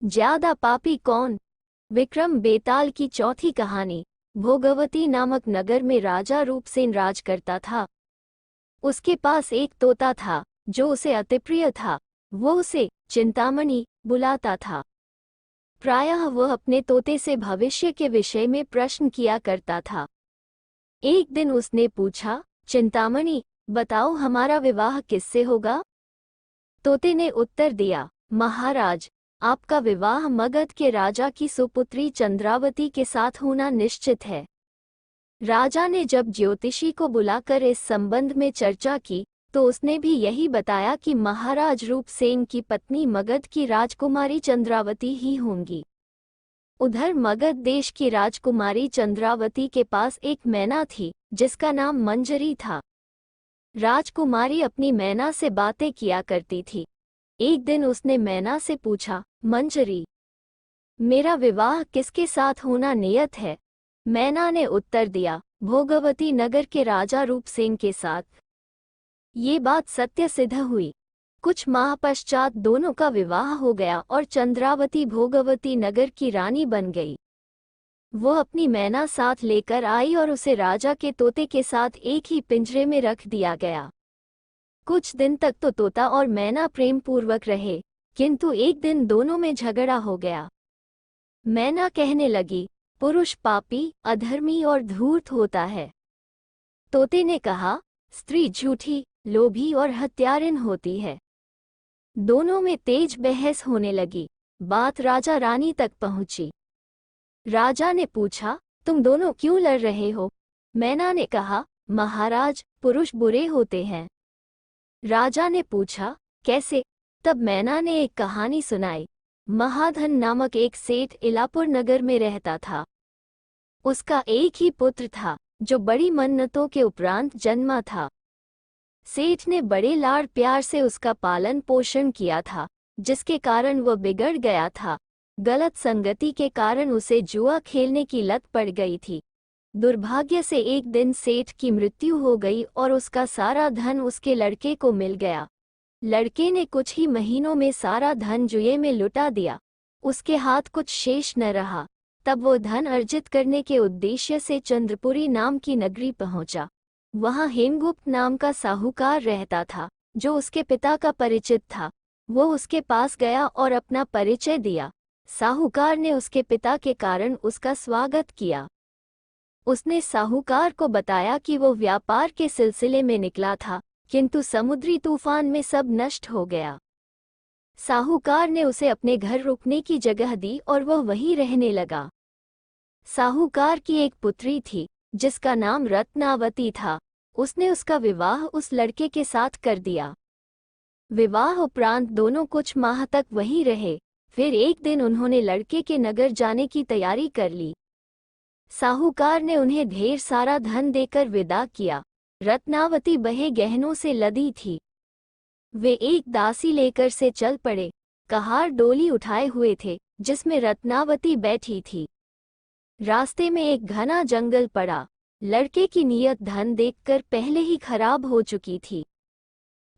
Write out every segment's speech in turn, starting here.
ज्यादा पापी कौन। विक्रम बेताल की चौथी कहानी। भोगवती नामक नगर में राजा रूपसेन राज करता था। उसके पास एक तोता था जो उसे अति प्रिय था। वो उसे चिंतामणि बुलाता था। प्रायः वह अपने तोते से भविष्य के विषय में प्रश्न किया करता था। एक दिन उसने पूछा, चिंतामणि, बताओ हमारा विवाह किससे होगा। तोते ने उत्तर दिया, महाराज, आपका विवाह मगध के राजा की सुपुत्री चंद्रावती के साथ होना निश्चित है। राजा ने जब ज्योतिषी को बुलाकर इस संबंध में चर्चा की तो उसने भी यही बताया कि महाराज रूपसेन की पत्नी मगध की राजकुमारी चंद्रावती ही होंगी। उधर मगध देश की राजकुमारी चंद्रावती के पास एक मैना थी जिसका नाम मंजरी था। राजकुमारी अपनी मैना से बातें किया करती थी। एक दिन उसने मैना से पूछा, मंजरी, मेरा विवाह किसके साथ होना नियत है। मैना ने उत्तर दिया, भोगवती नगर के राजा रूपसेन के साथ। ये बात सत्य सिद्ध हुई। कुछ माह पश्चात दोनों का विवाह हो गया और चंद्रावती भोगवती नगर की रानी बन गई। वो अपनी मैना साथ लेकर आई और उसे राजा के तोते के साथ एक ही पिंजरे में रख दिया गया। कुछ दिन तक तो तोता और मैना प्रेम पूर्वक रहे, किंतु एक दिन दोनों में झगड़ा हो गया। मैना कहने लगी, पुरुष पापी, अधर्मी और धूर्त होता है। तोते ने कहा, स्त्री झूठी, लोभी और हत्यारिन होती है। दोनों में तेज बहस होने लगी। बात राजा रानी तक पहुंची। राजा ने पूछा, तुम दोनों क्यों लड़ रहे हो। मैना ने कहा, महाराज, पुरुष बुरे होते हैं। राजा ने पूछा, कैसे। तब मैना ने एक कहानी सुनाई। महाधन नामक एक सेठ इलापुर नगर में रहता था। उसका एक ही पुत्र था जो बड़ी मन्नतों के उपरांत जन्मा था। सेठ ने बड़े लाड़ प्यार से उसका पालन पोषण किया था, जिसके कारण वह बिगड़ गया था। गलत संगति के कारण उसे जुआ खेलने की लत पड़ गई थी। दुर्भाग्य से एक दिन सेठ की मृत्यु हो गई और उसका सारा धन उसके लड़के को मिल गया। लड़के ने कुछ ही महीनों में सारा धन जुए में लुटा दिया। उसके हाथ कुछ शेष न रहा। तब वो धन अर्जित करने के उद्देश्य से चंद्रपुरी नाम की नगरी पहुंचा। वहां हेमगुप्त नाम का साहूकार रहता था जो उसके पिता का परिचित था। वो उसके पास गया और अपना परिचय दिया। साहूकार ने उसके पिता के कारण उसका स्वागत किया। उसने साहूकार को बताया कि वो व्यापार के सिलसिले में निकला था, किंतु समुद्री तूफान में सब नष्ट हो गया। साहूकार ने उसे अपने घर रुकने की जगह दी और वह वहीं रहने लगा। साहूकार की एक पुत्री थी जिसका नाम रत्नावती था। उसने उसका विवाह उस लड़के के साथ कर दिया। विवाह उपरांत दोनों कुछ माह तक वहीं रहे। फिर एक दिन उन्होंने लड़के के नगर जाने की तैयारी कर ली। साहूकार ने उन्हें ढेर सारा धन देकर विदा किया। रत्नावती बहे गहनों से लदी थी। वे एक दासी लेकर से चल पड़े। कहार डोली उठाए हुए थे जिसमें रत्नावती बैठी थी। रास्ते में एक घना जंगल पड़ा। लड़के की नीयत धन देखकर पहले ही खराब हो चुकी थी।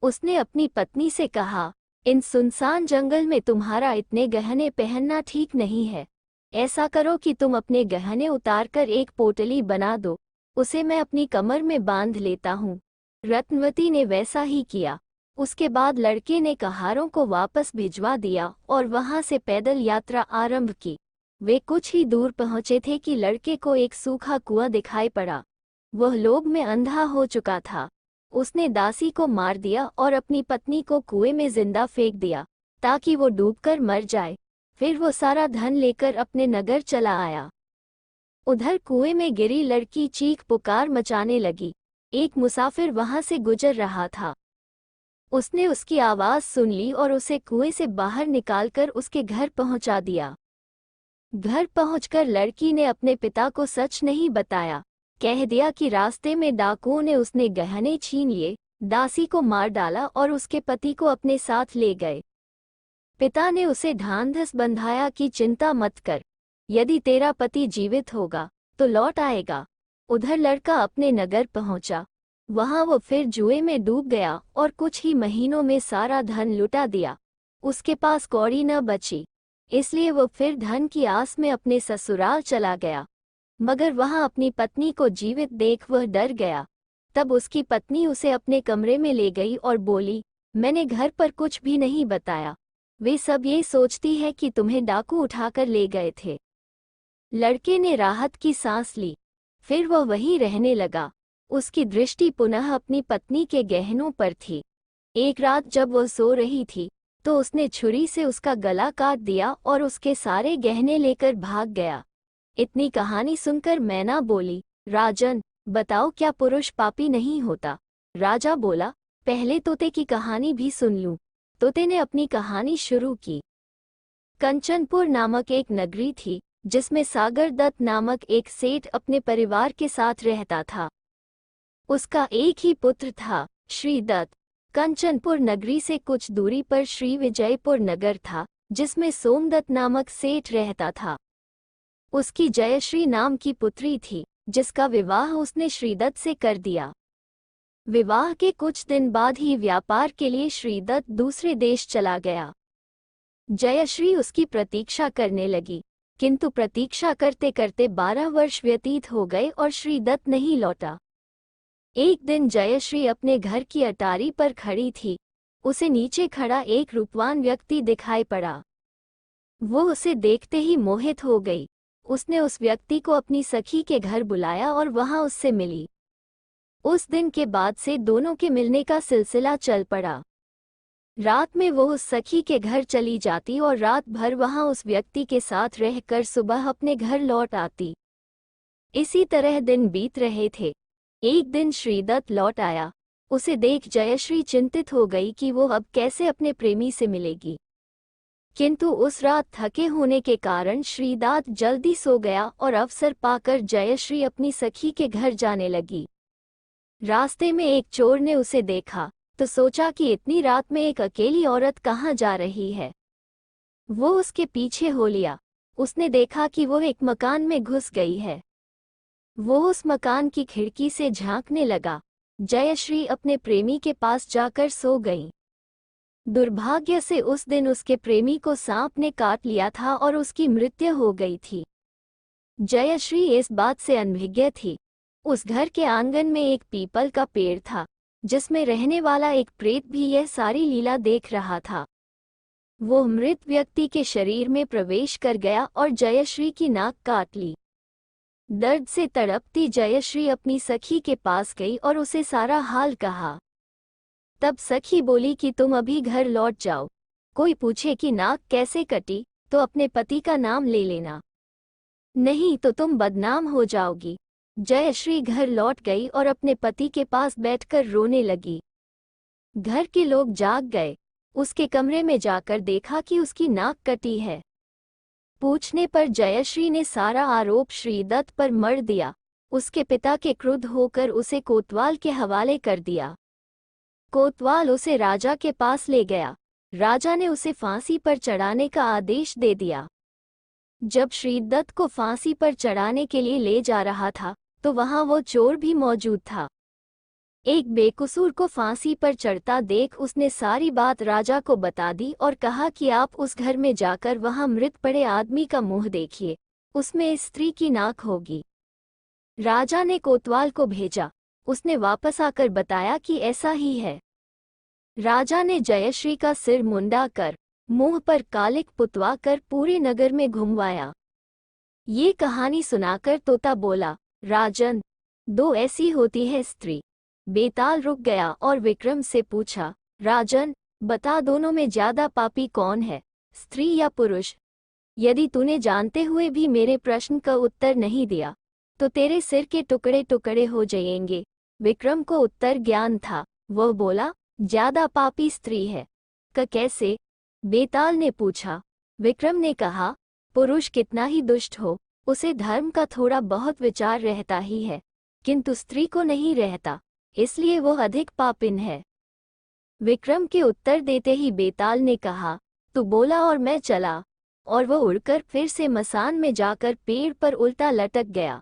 उसने अपनी पत्नी से कहा, इन सुनसान जंगल में तुम्हारा इतने गहने पहनना ठीक नहीं है। ऐसा करो कि तुम अपने गहने उतारकर एक पोटली बना दो, उसे मैं अपनी कमर में बांध लेता हूँ। रत्नवती ने वैसा ही किया। उसके बाद लड़के ने कहारों को वापस भिजवा दिया और वहां से पैदल यात्रा आरंभ की। वे कुछ ही दूर पहुंचे थे कि लड़के को एक सूखा कुआं दिखाई पड़ा। वह लोभ में अंधा हो चुका था। उसने दासी को मार दिया और अपनी पत्नी को कुएं में जिंदा फेंक दिया ताकि वो डूबकर मर जाए। फिर वो सारा धन लेकर अपने नगर चला आया। उधर कुएं में गिरी लड़की चीख पुकार मचाने लगी। एक मुसाफिर वहां से गुजर रहा था। उसने उसकी आवाज सुन ली और उसे कुएं से बाहर निकालकर उसके घर पहुंचा दिया। घर पहुंचकर लड़की ने अपने पिता को सच नहीं बताया। कह दिया कि रास्ते में डाकुओं ने उसने गहने छीन लिए, दासी को मार डाला और उसके पति को अपने साथ ले गए। पिता ने उसे ढांढस बंधाया कि चिंता मत कर, यदि तेरा पति जीवित होगा तो लौट आएगा। उधर लड़का अपने नगर पहुंचा। वहां वो फिर जुए में डूब गया और कुछ ही महीनों में सारा धन लुटा दिया। उसके पास कौड़ी न बची। इसलिए वो फिर धन की आस में अपने ससुराल चला गया, मगर वहां अपनी पत्नी को जीवित देख वह डर गया। तब उसकी पत्नी उसे अपने कमरे में ले गई और बोली, मैंने घर पर कुछ भी नहीं बताया, वे सब ये सोचती है कि तुम्हें डाकू उठाकर ले गए थे। लड़के ने राहत की सांस ली, फिर वह वहीं रहने लगा। उसकी दृष्टि पुनः अपनी पत्नी के गहनों पर थी। एक रात जब वह सो रही थी तो उसने छुरी से उसका गला काट दिया और उसके सारे गहने लेकर भाग गया। इतनी कहानी सुनकर मैना बोली, राजन, बताओ क्या पुरुष पापी नहीं होता? राजा बोला, पहले तोते की कहानी भी सुन लूं। तोते ने अपनी कहानी शुरू की। कंचनपुर नामक एक नगरी थी जिसमें सागर दत्त नामक एक सेठ अपने परिवार के साथ रहता था। उसका एक ही पुत्र था, श्री दत्त। कंचनपुर नगरी से कुछ दूरी पर श्री विजयपुर नगर था जिसमें सोमदत्त नामक सेठ रहता था। उसकी जयश्री नाम की पुत्री थी जिसका विवाह उसने श्रीदत्त से कर दिया। विवाह के कुछ दिन बाद ही व्यापार के लिए श्रीदत्त दूसरे देश चला गया। जयश्री उसकी प्रतीक्षा करने लगी, किंतु प्रतीक्षा करते करते 12 वर्ष व्यतीत हो गए और श्रीदत्त नहीं लौटा। एक दिन जयश्री अपने घर की अटारी पर खड़ी थी। उसे नीचे खड़ा एक रूपवान व्यक्ति दिखाई पड़ा। वो उसे देखते ही मोहित हो गई। उसने उस व्यक्ति को अपनी सखी के घर बुलाया और वहां उससे मिली। उस दिन के बाद से दोनों के मिलने का सिलसिला चल पड़ा। रात में वो उस सखी के घर चली जाती और रात भर वहां उस व्यक्ति के साथ रहकर सुबह अपने घर लौट आती। इसी तरह दिन बीत रहे थे। एक दिन श्रीदत्त लौट आया। उसे देख जयश्री चिंतित हो गई कि वो अब कैसे अपने प्रेमी से मिलेगी। किंतु उस रात थके होने के कारण श्रीदत्त जल्दी सो गया और अवसर पाकर जयश्री अपनी सखी के घर जाने लगी। रास्ते में एक चोर ने उसे देखा तो सोचा कि इतनी रात में एक अकेली औरत कहाँ जा रही है। वो उसके पीछे हो लिया। उसने देखा कि वो एक मकान में घुस गई है। वो उस मकान की खिड़की से झांकने लगा। जयश्री अपने प्रेमी के पास जाकर सो गई। दुर्भाग्य से उस दिन उसके प्रेमी को सांप ने काट लिया था और उसकी मृत्यु हो गई थी। जयश्री इस बात से अनभिज्ञ थी। उस घर के आंगन में एक पीपल का पेड़ था जिसमें रहने वाला एक प्रेत भी यह सारी लीला देख रहा था। वो मृत व्यक्ति के शरीर में प्रवेश कर गया और जयश्री की नाक काट ली। दर्द से तड़पती जयश्री अपनी सखी के पास गई और उसे सारा हाल कहा। तब सखी बोली कि तुम अभी घर लौट जाओ। कोई पूछे कि नाक कैसे कटी तो अपने पति का नाम ले लेना, नहीं तो तुम बदनाम हो जाओगी। जयश्री घर लौट गई और अपने पति के पास बैठकर रोने लगी। घर के लोग जाग गए। उसके कमरे में जाकर देखा कि उसकी नाक कटी है। पूछने पर जयश्री ने सारा आरोप श्रीदत्त पर मढ़ दिया। उसके पिता के क्रुद्ध होकर उसे कोतवाल के हवाले कर दिया। कोतवाल उसे राजा के पास ले गया। राजा ने उसे फांसी पर चढ़ाने का आदेश दे दिया। जब श्रीदत्त को फांसी पर चढ़ाने के लिए ले जा रहा था तो वहां वो चोर भी मौजूद था। एक बेकसूर को फांसी पर चढ़ता देख उसने सारी बात राजा को बता दी और कहा कि आप उस घर में जाकर वहां मृत पड़े आदमी का मुंह देखिए, उसमें स्त्री की नाक होगी। राजा ने कोतवाल को भेजा। उसने वापस आकर बताया कि ऐसा ही है। राजा ने जयश्री का सिर मुंडा कर मुंह पर कालिक पुतवा कर पूरे नगर में घुमवाया। ये कहानी सुनाकर तोता बोला, राजन, दो ऐसी होती है स्त्री। बेताल रुक गया और विक्रम से पूछा, राजन, बता दोनों में ज्यादा पापी कौन है, स्त्री या पुरुष? यदि तूने जानते हुए भी मेरे प्रश्न का उत्तर नहीं दिया तो तेरे सिर के टुकड़े टुकड़े हो जाएंगे। विक्रम को उत्तर ज्ञान था। वह बोला, ज्यादा पापी स्त्री है। कैसे? बेताल ने पूछा। विक्रम ने कहा, पुरुष कितना ही दुष्ट हो, उसे धर्म का थोड़ा बहुत विचार रहता ही है, किंतु स्त्री को नहीं रहता, इसलिए वो अधिक पापिन है। विक्रम के उत्तर देते ही बेताल ने कहा, तू बोला और मैं चला, और वह उड़कर फिर से मसान में जाकर पेड़ पर उल्टा लटक गया।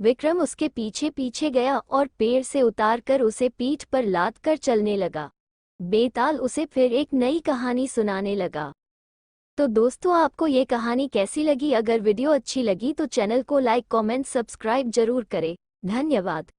विक्रम उसके पीछे पीछे गया और पेड़ से उतारकर उसे पीठ पर लाद कर चलने लगा। बेताल उसे फिर एक नई कहानी सुनाने लगा। तो दोस्तों, आपको ये कहानी कैसी लगी? अगर वीडियो अच्छी लगी तो चैनल को लाइक, कमेंट, सब्सक्राइब जरूर करें। धन्यवाद।